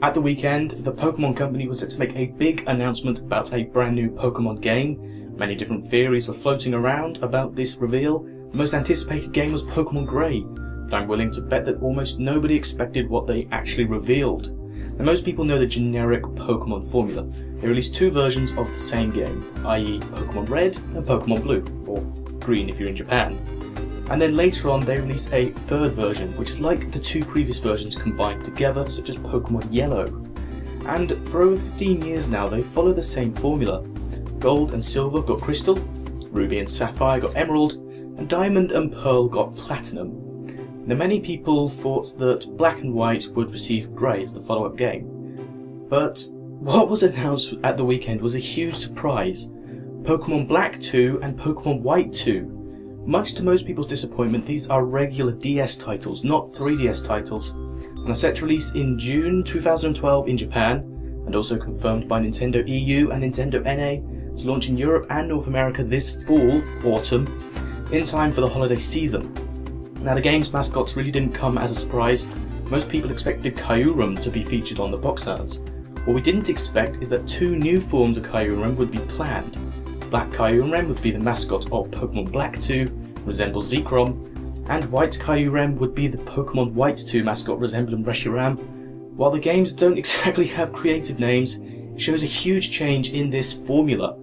At the weekend, the Pokemon Company was set to make a big announcement about a brand new Pokemon game. Many different theories were floating around about this reveal. The most anticipated game was Pokemon Grey, but I'm willing to bet that almost nobody expected what they actually revealed. Now, most people know the generic Pokemon formula. They released two versions of the same game, i.e. Pokemon Red and Pokemon Blue, or Green if you're in Japan. And then later on they released a third version, which is like the two previous versions combined together, such as Pokemon Yellow. And for over 15 years now they follow the same formula. Gold and Silver got Crystal, Ruby and Sapphire got Emerald, and Diamond and Pearl got Platinum. Now many people thought that Black and White would receive Grey as the follow-up game. But what was announced at the weekend was a huge surprise. Pokemon Black 2 and Pokemon White 2. Much to most people's disappointment, these are regular DS titles, not 3DS titles, and are set to release in June 2012 in Japan, and also confirmed by Nintendo EU and Nintendo NA to launch in Europe and North America this autumn, in time for the holiday season. Now the game's mascots really didn't come as a surprise. Most people expected Kyurem to be featured on the box art. What we didn't expect is that two new forms of Kyurem would be planned. Black Kyurem would be the mascot of Pokemon Black 2, resembles Zekrom, and White Kyurem would be the Pokemon White 2 mascot resembling Reshiram. While the games don't exactly have creative names, it shows a huge change in this formula.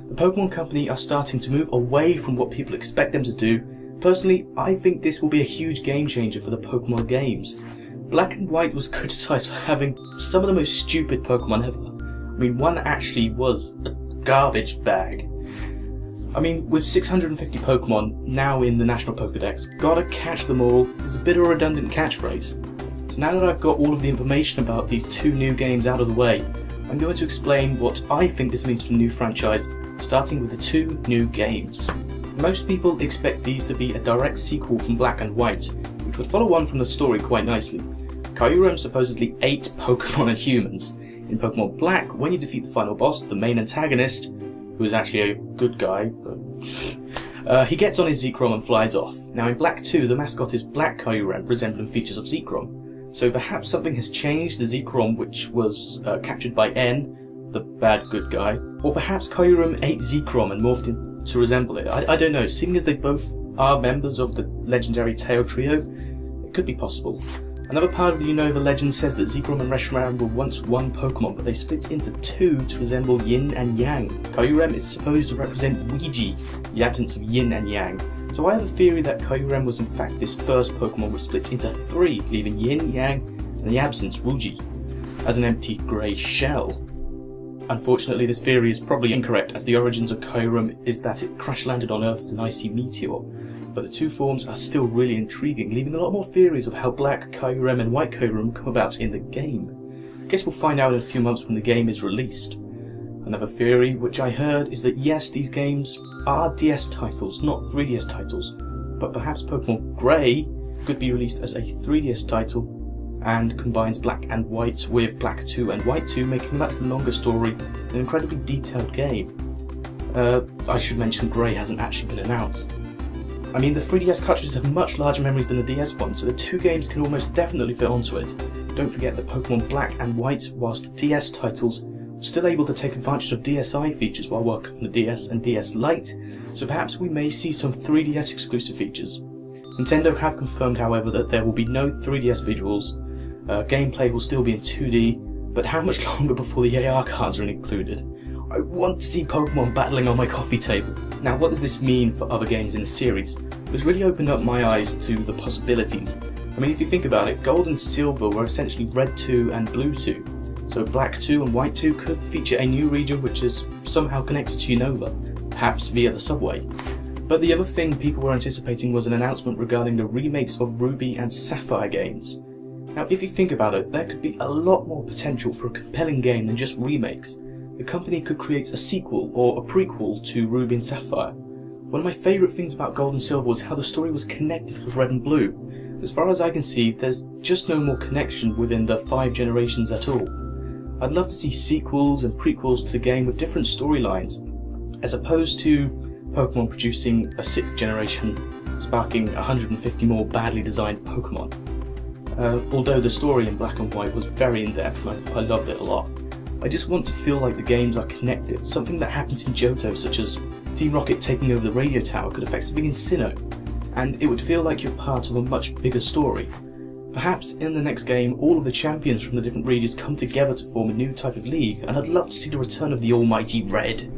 The Pokemon Company are starting to move away from what people expect them to do. Personally, I think this will be a huge game changer for the Pokemon games. Black and White was criticised for having some of the most stupid Pokemon ever. I mean, one actually was a garbage bag. I mean, with 650 Pokemon now in the National Pokédex, gotta catch them all is a bit of a redundant catchphrase. So now that I've got all of the information about these two new games out of the way, I'm going to explain what I think this means for the new franchise, starting with the two new games. Most people expect these to be a direct sequel from Black and White, which would follow on from the story quite nicely. Kyurem supposedly ate Pokemon and humans. In Pokemon Black, when you defeat the final boss, the main antagonist, who is actually a good guy, but he gets on his Zekrom and flies off. Now in Black 2, the mascot is Black Kyurem, resembling features of Zekrom. So perhaps something has changed the Zekrom which was captured by N, the bad good guy, or perhaps Kyurem ate Zekrom and morphed in to resemble it. I don't know, seeing as they both are members of the legendary Tail Trio, it could be possible. Another part of the Unova legend says that Zekrom and Reshiram were once one Pokemon, but they split into two to resemble Yin and Yang. Kyurem is supposed to represent Ouija, the absence of Yin and Yang. So I have a theory that Kyurem was in fact this first Pokemon which split into three, leaving Yin, Yang, and the absence, Wuji, as an empty grey shell. Unfortunately, this theory is probably incorrect, as the origins of Kyurem is that it crash-landed on Earth as an icy meteor. But the two forms are still really intriguing, leaving a lot more theories of how Black Kyurem and White Kyurem come about in the game. I guess we'll find out in a few months when the game is released. Another theory which I heard is that yes, these games are DS titles, not 3DS titles, but perhaps Pokemon Grey could be released as a 3DS title and combines Black and White with Black 2 and White 2, making that a longer story, an incredibly detailed game. I should mention Grey hasn't actually been announced. I mean, the 3DS cartridges have much larger memories than the DS ones, so the two games can almost definitely fit onto it. Don't forget that Pokemon Black and White, whilst DS titles, were still able to take advantage of DSi features while working on the DS and DS Lite, so perhaps we may see some 3DS exclusive features. Nintendo have confirmed, however, that there will be no 3DS visuals, gameplay will still be in 2D, but how much longer before the AR cards are included? I want to see Pokemon battling on my coffee table. Now, what does this mean for other games in the series? It's really opened up my eyes to the possibilities. I mean, if you think about it, Gold and Silver were essentially Red 2 and Blue 2. So Black 2 and White 2 could feature a new region which is somehow connected to Unova, perhaps via the subway. But the other thing people were anticipating was an announcement regarding the remakes of Ruby and Sapphire games. Now, if you think about it, there could be a lot more potential for a compelling game than just remakes. The company could create a sequel or a prequel to Ruby and Sapphire. One of my favourite things about Gold and Silver was how the story was connected with Red and Blue. As far as I can see, there's just no more connection within the 5 generations at all. I'd love to see sequels and prequels to the game with different storylines. as opposed to Pokemon producing a 6th generation, sparking 150 more badly designed Pokemon. Although the story in Black and White was very in-depth and I loved it a lot, I just want to feel like the games are connected. Something that happens in Johto, such as Team Rocket taking over the radio tower, could affect something in Sinnoh, and it would feel like you're part of a much bigger story. Perhaps in the next game, all of the champions from the different regions come together to form a new type of league, and I'd love to see the return of the almighty Red.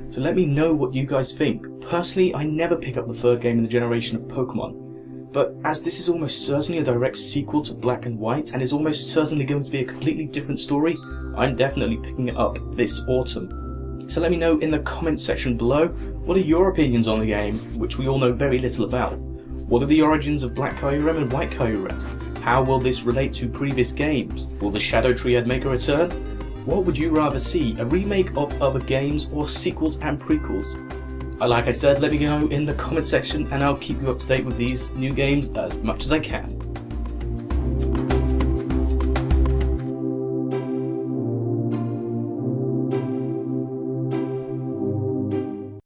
So let me know what you guys think. Personally, I never pick up the 3rd game in the generation of Pokemon, but as this is almost certainly a direct sequel to Black and White, and is almost certainly going to be a completely different story, I'm definitely picking it up this autumn. So let me know in the comments section below, what are your opinions on the game, which we all know very little about? What are the origins of Black Kyurem and White Kyurem? How will this relate to previous games? Will the Shadow Triad make a return? What would you rather see, a remake of other games or sequels and prequels? Like I said, let me know in the comment section and I'll keep you up to date with these new games as much as I can.